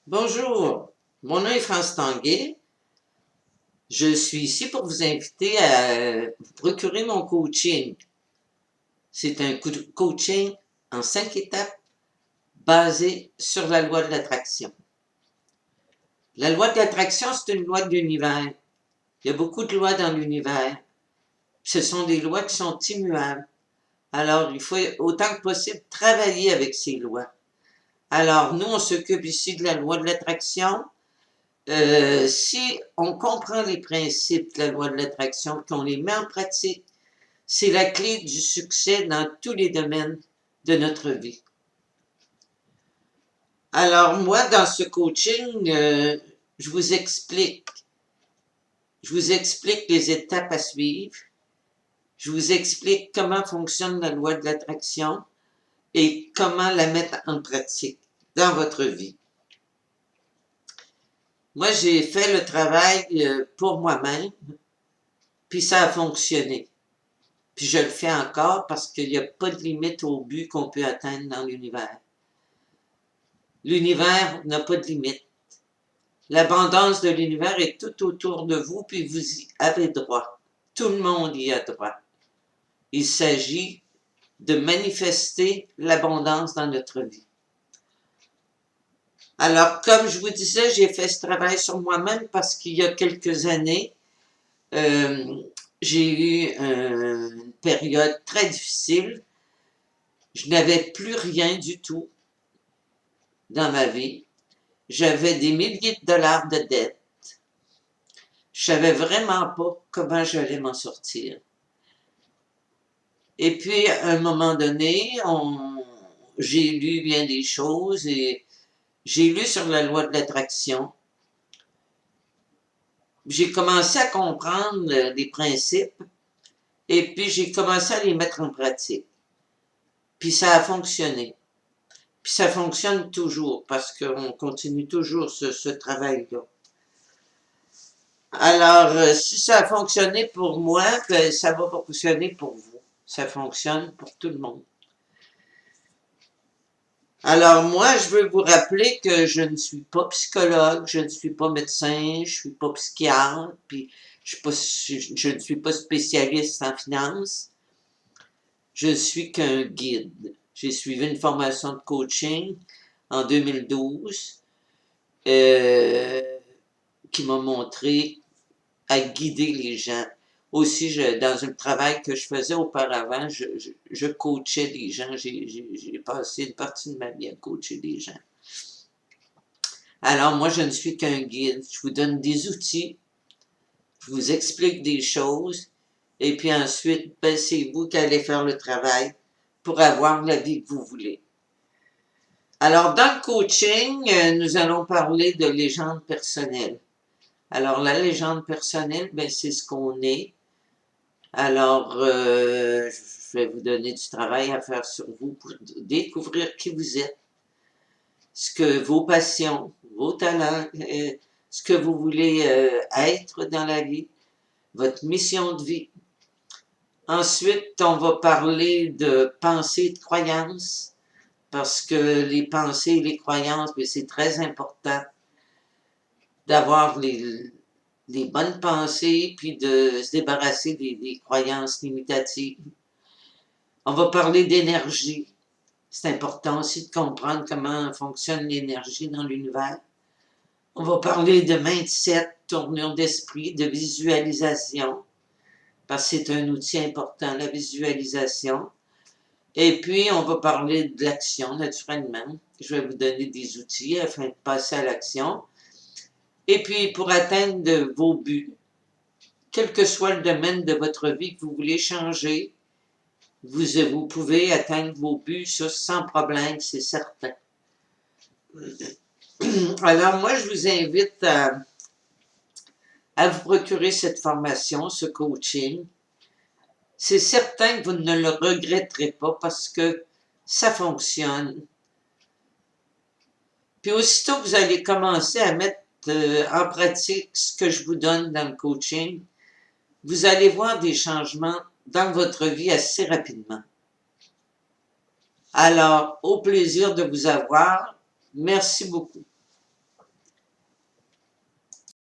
Bonjour, mon nom est France Tanguay. Je suis ici pour vous inviter à vous procurer mon coaching. C'est un coaching en 5 étapes basé sur la loi de l'attraction. La loi de l'attraction, c'est une loi de l'univers. Il y a beaucoup de lois dans l'univers. Ce sont des lois qui sont immuables. Alors, il faut autant que possible travailler avec ces lois. Alors, nous, on s'occupe ici de la loi de l'attraction. Si on comprend les principes de la loi de l'attraction, qu'on les met en pratique, c'est la clé du succès dans tous les domaines de notre vie. Alors moi, dans ce coaching, je vous explique les étapes à suivre, je vous explique comment fonctionne la loi de l'attraction et comment la mettre en pratique dans votre vie. Moi, j'ai fait le travail pour moi-même, puis ça a fonctionné. Puis je le fais encore parce qu'il n'y a pas de limite au but qu'on peut atteindre dans l'univers. L'univers n'a pas de limite. L'abondance de l'univers est tout autour de vous, puis vous y avez droit. Tout le monde y a droit. Il s'agit de manifester l'abondance dans notre vie. Alors, comme je vous disais, j'ai fait ce travail sur moi-même parce qu'il y a quelques années, j'ai eu une période très difficile. Je n'avais plus rien du tout dans ma vie. J'avais des milliers de dollars de dettes. Je savais vraiment pas comment j'allais m'en sortir. Et puis, à un moment donné, j'ai lu bien des choses et j'ai lu sur la loi de l'attraction. J'ai commencé à comprendre les principes et puis j'ai commencé à les mettre en pratique. Puis ça a fonctionné. Puis ça fonctionne toujours parce qu'on continue toujours ce travail-là. Alors, si ça a fonctionné pour moi, ben, ça va fonctionner pour vous. Ça fonctionne pour tout le monde. Alors, moi, je veux vous rappeler que je ne suis pas psychologue, je ne suis pas médecin, je suis pas psychiatre, puis je ne suis pas spécialiste en finance. Je suis qu'un guide. J'ai suivi une formation de coaching en 2012 qui m'a montré à guider les gens. Aussi, dans un travail que je faisais auparavant, je coachais des gens. J'ai passé une partie de ma vie à coacher des gens. Alors, moi, je ne suis qu'un guide. Je vous donne des outils, je vous explique des choses, et puis ensuite, ben, c'est vous qui allez faire le travail pour avoir la vie que vous voulez. Alors, dans le coaching, nous allons parler de légende personnelle. Alors, la légende personnelle, ben, c'est ce qu'on est. Alors, je vais vous donner du travail à faire sur vous pour découvrir qui vous êtes, ce que vos passions, vos talents, ce que vous voulez être dans la vie, votre mission de vie. Ensuite, on va parler de pensée et de croyances, parce que les pensées et les croyances, c'est très important d'avoir les bonnes pensées, puis de se débarrasser des croyances limitatives. On va parler d'énergie. C'est important aussi de comprendre comment fonctionne l'énergie dans l'univers. On va parler de mindset, tournure d'esprit, de visualisation, parce que c'est un outil important, la visualisation. Et puis, on va parler de l'action, naturellement. Je vais vous donner des outils afin de passer à l'action. Et puis, pour atteindre vos buts, quel que soit le domaine de votre vie que vous voulez changer, vous pouvez atteindre vos buts ça, sans problème, c'est certain. Alors, moi, je vous invite à vous procurer cette formation, ce coaching. C'est certain que vous ne le regretterez pas parce que ça fonctionne. Puis aussitôt que vous allez commencer à mettre en pratique ce que je vous donne dans le coaching, vous allez voir des changements dans votre vie assez rapidement. Alors, au plaisir de vous avoir. Merci beaucoup.